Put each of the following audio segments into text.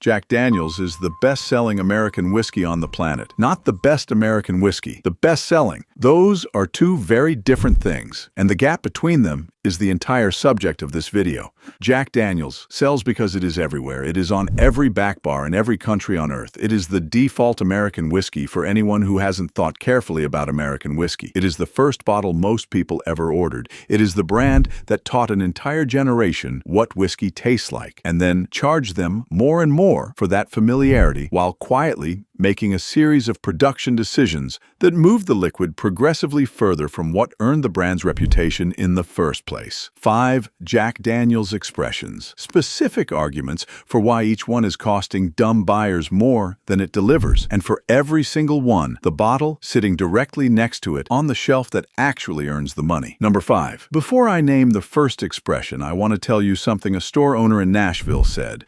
Jack Daniel's is the best-selling American whiskey on the planet. Not the best American whiskey, the best-selling. Those are two very different things, and the gap between them is the entire subject of this video. Jack Daniel's sells because it is everywhere. It is on every back bar in every country on earth. It is the default American whiskey for anyone who hasn't thought carefully about American whiskey. It is the first bottle most people ever ordered. It is the brand that taught an entire generation what whiskey tastes like, and then charged them more and more for that familiarity while quietly making a series of production decisions that moved the liquid progressively further from what earned the brand's reputation in the first place. 5 Jack Daniel's expressions. Specific arguments for why each one is costing dumb buyers more than it delivers, and for every single one, the bottle sitting directly next to it on the shelf that actually earns the money. Number 5. Before I name the first expression, I want to tell you something a store owner in Nashville said.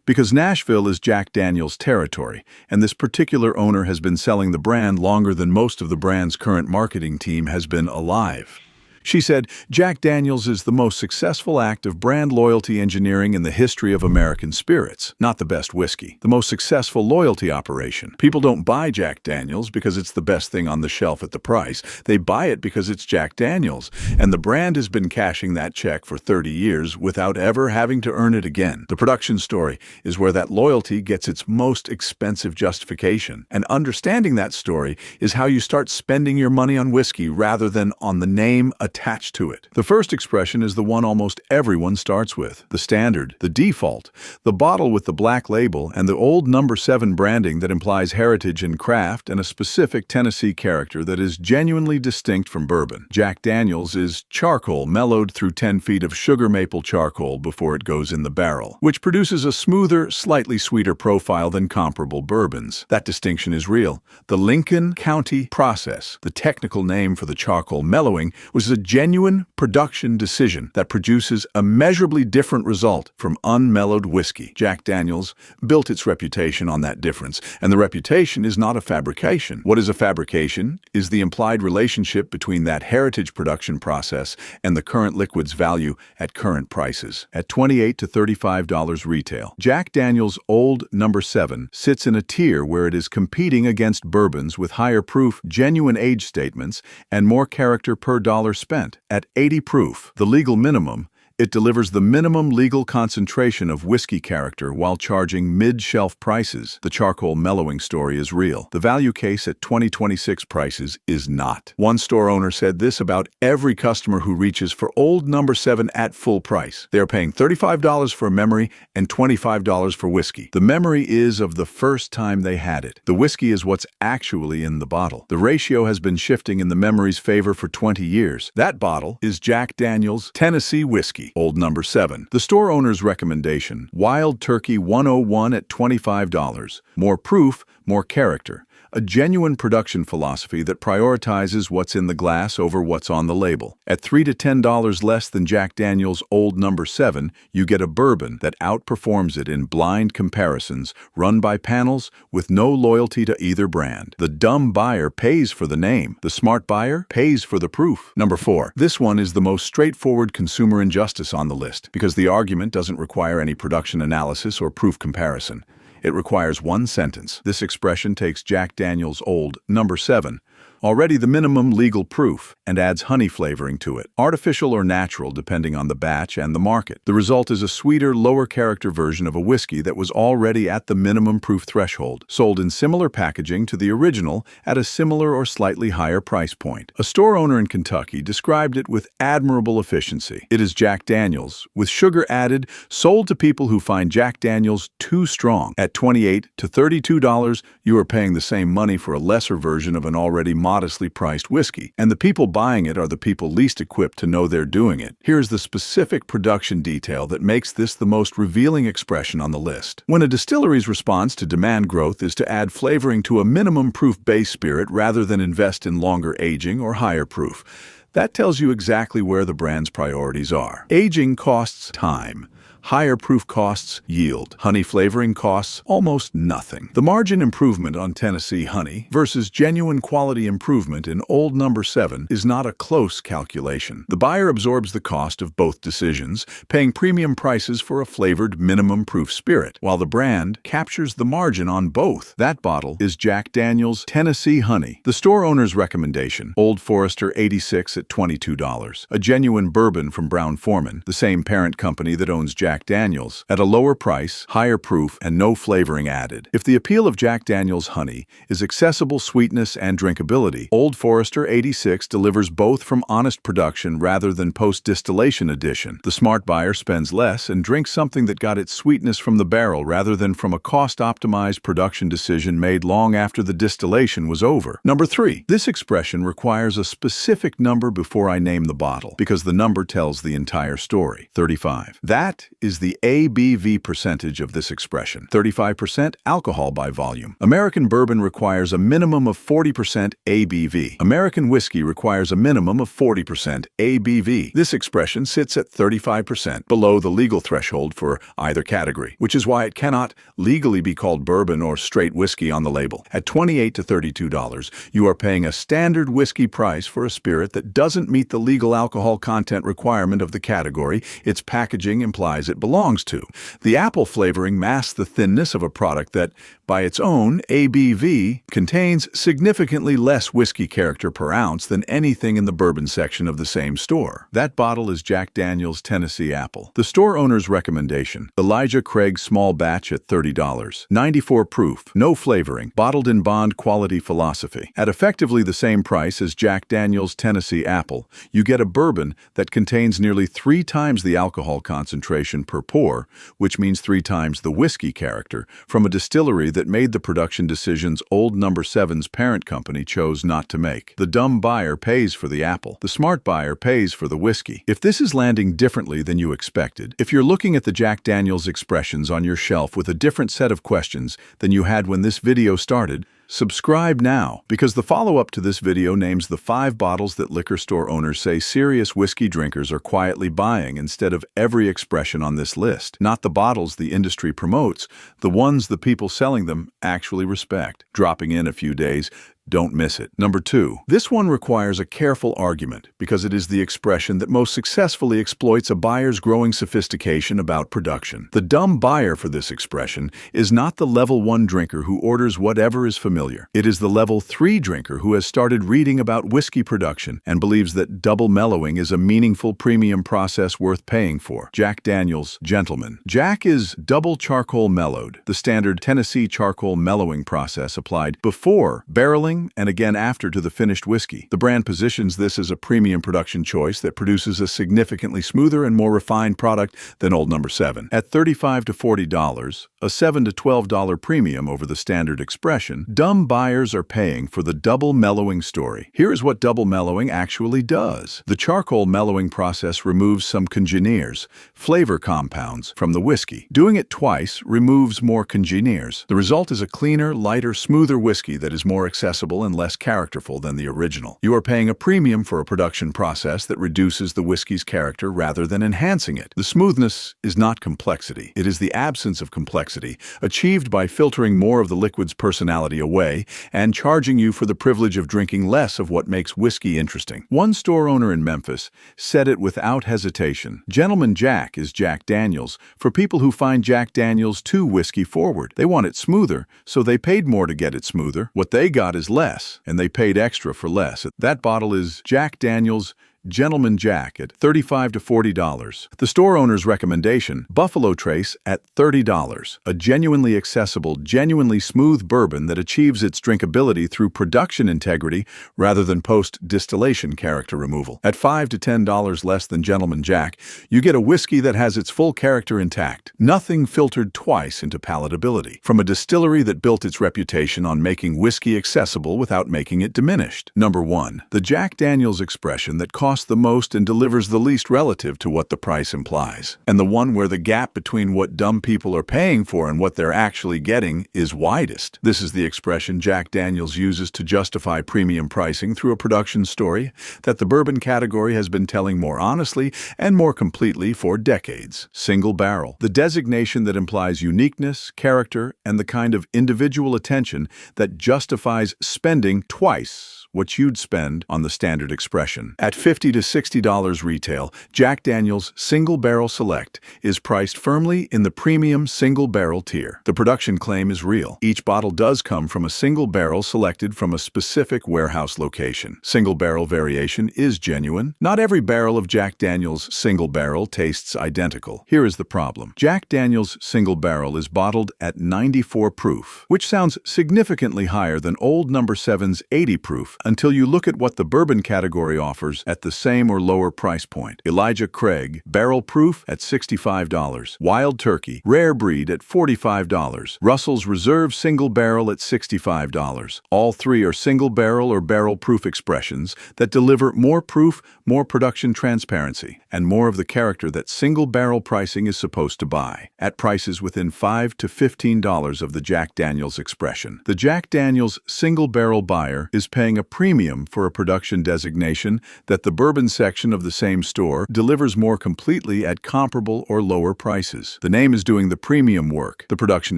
Because Nashville is Jack Daniel's territory, and this particular owner has been selling the brand longer than most of the brand's current marketing team has been alive. She said, Jack Daniel's is the most successful act of brand loyalty engineering in the history of American spirits. Not the best whiskey, the most successful loyalty operation. People don't buy Jack Daniel's because it's the best thing on the shelf at the price. They buy it because it's Jack Daniel's, and the brand has been cashing that check for 30 years without ever having to earn it again. The production story is where that loyalty gets its most expensive justification, and understanding that story is how you start spending your money on whiskey rather than on the name attached to it. The first expression is the one almost everyone starts with, the standard, the default, the bottle with the black label and the old number 7 branding that implies heritage and craft and a specific Tennessee character that is genuinely distinct from bourbon. Jack Daniel's is charcoal mellowed through 10 feet of sugar maple charcoal before it goes in the barrel, which produces a smoother, slightly sweeter profile than comparable bourbons. That distinction is real. The Lincoln County process, the technical name for the charcoal mellowing, was a genuine production decision that produces a measurably different result from unmellowed whiskey. Jack Daniel's built its reputation on that difference, and the reputation is not a fabrication. What is a fabrication is the implied relationship between that heritage production process and the current liquid's value at current prices. At $28 to $35 retail, Jack Daniel's Old Number 7 sits in a tier where it is competing against bourbons with higher proof, genuine age statements, and more character per dollar spent. At 80 proof, the legal minimum, it delivers the minimum legal concentration of whiskey character while charging mid-shelf prices. The charcoal mellowing story is real. The value case at 2026 prices is not. One store owner said this about every customer who reaches for Old Number 7 at full price. They are paying $35 for a memory and $25 for whiskey. The memory is of the first time they had it. The whiskey is what's actually in the bottle. The ratio has been shifting in the memory's favor for 20 years. That bottle is Jack Daniel's Tennessee whiskey, Old Number 7. The store owner's recommendation, Wild Turkey 101 at $25. More proof, more character. A genuine production philosophy that prioritizes what's in the glass over what's on the label. At $3 to $10 less than Jack Daniel's Old Number 7, you get a bourbon that outperforms it in blind comparisons run by panels with no loyalty to either brand. The dumb buyer pays for the name. The smart buyer pays for the proof. Number 4. This one is the most straightforward consumer injustice on the list because the argument doesn't require any production analysis or proof comparison. It requires one sentence. This expression takes Jack Daniel's Old Number 7, already the minimum legal proof, and adds honey flavoring to it, artificial or natural depending on the batch and the market. The result is a sweeter, lower character version of a whiskey that was already at the minimum proof threshold, sold in similar packaging to the original at a similar or slightly higher price point. A store owner in Kentucky described it with admirable efficiency. It is Jack Daniel's, with sugar added, sold to people who find Jack Daniel's too strong. At $28 to $32, you are paying the same money for a lesser version of an already modestly priced whiskey, and the people buying it are the people least equipped to know they're doing it. Here's the specific production detail that makes this the most revealing expression on the list. When a distillery's response to demand growth is to add flavoring to a minimum proof base spirit rather than invest in longer aging or higher proof, that tells you exactly where the brand's priorities are. Aging costs time. Higher proof costs yield. Honey flavoring costs almost nothing. The margin improvement on Tennessee honey versus genuine quality improvement in Old No. 7 is not a close calculation. The buyer absorbs the cost of both decisions, paying premium prices for a flavored minimum proof spirit, while the brand captures the margin on both. That bottle is Jack Daniel's Tennessee Honey. The store owner's recommendation: Old Forester 86 at $22. A genuine bourbon from Brown-Forman, the same parent company that owns Jack Daniel's, at a lower price, higher proof, and no flavoring added. If the appeal of Jack Daniel's Honey is accessible sweetness and drinkability, Old Forester 86 delivers both from honest production rather than post-distillation addition. The smart buyer spends less and drinks something that got its sweetness from the barrel rather than from a cost-optimized production decision made long after the distillation was over. Number 3. This expression requires a specific number before I name the bottle, because the number tells the entire story. 35. That is the ABV percentage of this expression. 35% alcohol by volume. American bourbon requires a minimum of 40% ABV. American whiskey requires a minimum of 40% ABV. This expression sits at 35%, below the legal threshold for either category, which is why it cannot legally be called bourbon or straight whiskey on the label. At $28 to $32, you are paying a standard whiskey price for a spirit that doesn't meet the legal alcohol content requirement of the category its packaging implies it belongs to. The apple flavoring masks the thinness of a product that, by its own ABV, contains significantly less whiskey character per ounce than anything in the bourbon section of the same store. That bottle is Jack Daniel's Tennessee Apple. The store owner's recommendation: Elijah Craig Small Batch at $30. 94 proof, no flavoring, bottled in bond quality philosophy. At effectively the same price as Jack Daniel's Tennessee Apple, you get a bourbon that contains nearly 3 times the alcohol concentration per pour, which means 3 times the whiskey character, from a distillery that made the production decisions Old No. 7's parent company chose not to make. The dumb buyer pays for the apple. The smart buyer pays for the whiskey. If this is landing differently than you expected, if you're looking at the Jack Daniel's expressions on your shelf with a different set of questions than you had when this video started, subscribe now, because the follow-up to this video names the 5 bottles that liquor store owners say serious whiskey drinkers are quietly buying instead of every expression on this list. Not the bottles the industry promotes, the ones the people selling them actually respect. Dropping in a few days, don't miss it. Number 2. This one requires a careful argument because it is the expression that most successfully exploits a buyer's growing sophistication about production. The dumb buyer for this expression is not the level 1 drinker who orders whatever is familiar. It is the level 3 drinker who has started reading about whiskey production and believes that double mellowing is a meaningful premium process worth paying for. Jack Daniel's Gentleman. Jack is double charcoal mellowed, the standard Tennessee charcoal mellowing process applied before barreling and again after to the finished whiskey. The brand positions this as a premium production choice that produces a significantly smoother and more refined product than Old No. 7. At $35 to $40, a $7 to $12 premium over the standard expression, dumb buyers are paying for the double mellowing story. Here is what double mellowing actually does. The charcoal mellowing process removes some congeners, flavor compounds, from the whiskey. Doing it twice removes more congeners. The result is a cleaner, lighter, smoother whiskey that is more accessible and less characterful than the original. You are paying a premium for a production process that reduces the whiskey's character rather than enhancing it. The smoothness is not complexity. It is the absence of complexity, achieved by filtering more of the liquid's personality away and charging you for the privilege of drinking less of what makes whiskey interesting. One store owner in Memphis said it without hesitation: Gentleman Jack is Jack Daniel's for people who find Jack Daniel's too whiskey forward. They want it smoother, so they paid more to get it smoother. What they got is less, and they paid extra for less. That bottle is Jack Daniel's Gentleman Jack at $35 to $40. The store owner's recommendation: Buffalo Trace at $30. A genuinely accessible, genuinely smooth bourbon that achieves its drinkability through production integrity rather than post-distillation character removal. At $5 to $10 less than Gentleman Jack, you get a whiskey that has its full character intact. Nothing filtered twice into palatability. From a distillery that built its reputation on making whiskey accessible without making it diminished. Number 1. The Jack Daniel's expression that costs costs the most and delivers the least relative to what the price implies. And the one where the gap between what dumb people are paying for and what they're actually getting is widest. This is the expression Jack Daniel's uses to justify premium pricing through a production story that the bourbon category has been telling more honestly and more completely for decades. Single barrel, the designation that implies uniqueness, character, and the kind of individual attention that justifies spending twice what you'd spend on the standard expression. At $50 to $60 retail, Jack Daniel's Single Barrel Select is priced firmly in the premium single barrel tier. The production claim is real. Each bottle does come from a single barrel selected from a specific warehouse location. Single barrel variation is genuine. Not every barrel of Jack Daniel's Single Barrel tastes identical. Here is the problem. Jack Daniel's Single Barrel is bottled at 94 proof, which sounds significantly higher than Old No. 7's 80 proof, until you look at what the bourbon category offers at the same or lower price point. Elijah Craig, barrel proof at $65. Wild Turkey, rare breed at $45. Russell's Reserve Single Barrel at $65. All three are single barrel or barrel proof expressions that deliver more proof, more production transparency, and more of the character that single barrel pricing is supposed to buy, at prices within $5 to $15 of the Jack Daniel's expression. The Jack Daniel's single barrel buyer is paying a premium for a production designation that the bourbon section of the same store delivers more completely at comparable or lower prices. The name is doing the premium work. The production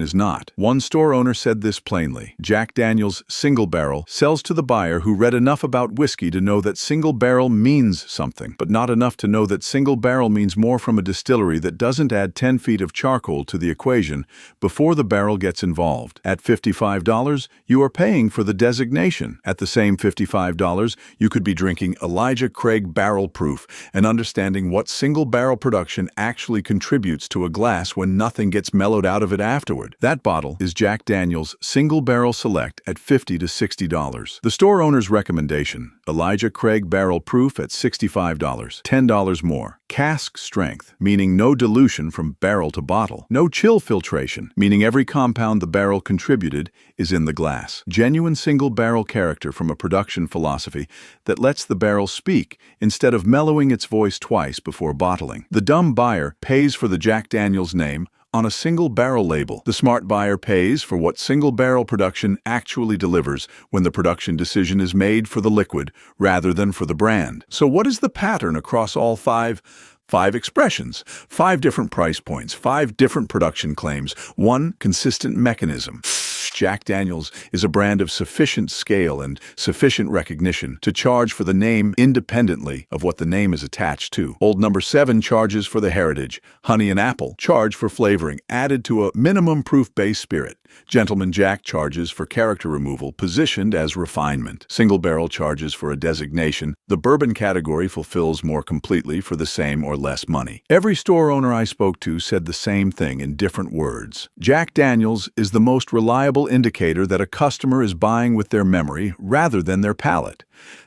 is not. One store owner said this plainly. Jack Daniel's Single Barrel sells to the buyer who read enough about whiskey to know that single barrel means something, but not enough to know that single barrel means more from a distillery that doesn't add 10 feet of charcoal to the equation before the barrel gets involved. At $55, you are paying for the designation. At the same $55, you could be drinking Elijah Craig Barrel Proof and understanding what single barrel production actually contributes to a glass when nothing gets mellowed out of it afterward. That bottle is Jack Daniel's Single Barrel Select at $50 to $60. The store owner's recommendation, Elijah Craig Barrel Proof at $65, $10 more. Cask strength, meaning no dilution from barrel to bottle. No chill filtration, meaning every compound the barrel contributed is in the glass. Genuine single barrel character from a production philosophy that lets the barrel speak instead of mellowing its voice twice before bottling. The dumb buyer pays for the Jack Daniel's name on a single barrel label. The smart buyer pays for what single barrel production actually delivers when the production decision is made for the liquid rather than for the brand. So what is the pattern across all five expressions? 5 different price points, 5 different production claims, 1 consistent mechanism. Jack Daniel's is a brand of sufficient scale and sufficient recognition to charge for the name independently of what the name is attached to. Old No. 7 charges for the heritage. Honey and Apple charge for flavoring, added to a minimum proof base spirit. Gentleman Jack charges for character removal, positioned as refinement. Single Barrel charges for a designation. The bourbon category fulfills more completely for the same or less money. Every store owner I spoke to said the same thing in different words. Jack Daniel's is the most reliable indicator that a customer is buying with their memory rather than their palate.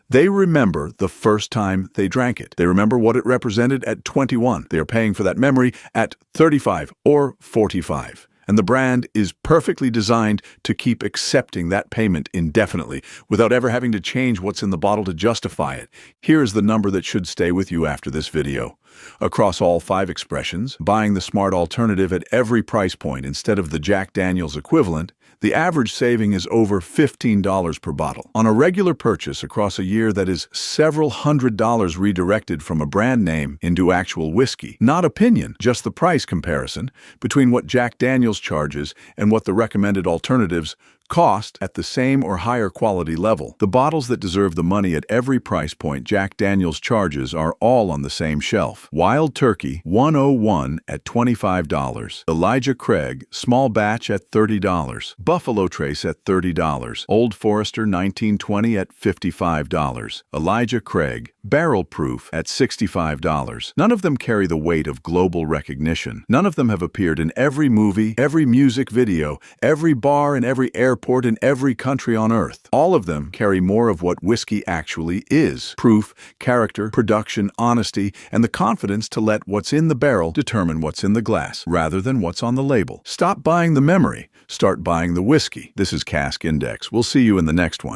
They remember the first time they drank it. They remember what it represented at 21. They are paying for that memory at 35 or 45. And the brand is perfectly designed to keep accepting that payment indefinitely without ever having to change what's in the bottle to justify it. Here is the number that should stay with you after this video. Across all 5 expressions, buying the smart alternative at every price point instead of the Jack Daniel's equivalent, the average saving is over $15 per bottle. On a regular purchase across a year that is several $100s redirected from a brand name into actual whiskey. Not opinion, just the price comparison between what Jack Daniel's charges and what the recommended alternatives cost at the same or higher quality level. The bottles that deserve the money at every price point Jack Daniel's charges are all on the same shelf. Wild Turkey 101 at $25. Elijah Craig Small Batch at $30. Buffalo Trace at $30. Old Forester 1920 at $55. Elijah Craig Barrel Proof at $65. None of them carry the weight of global recognition. None of them have appeared in every movie, every music video, every bar and every airport in every country on earth. All of them carry more of what whiskey actually is. Proof, character, production, honesty, and the confidence to let what's in the barrel determine what's in the glass, rather than what's on the label. Stop buying the memory. Start buying the whiskey. This is Cask Index. We'll see you in the next one.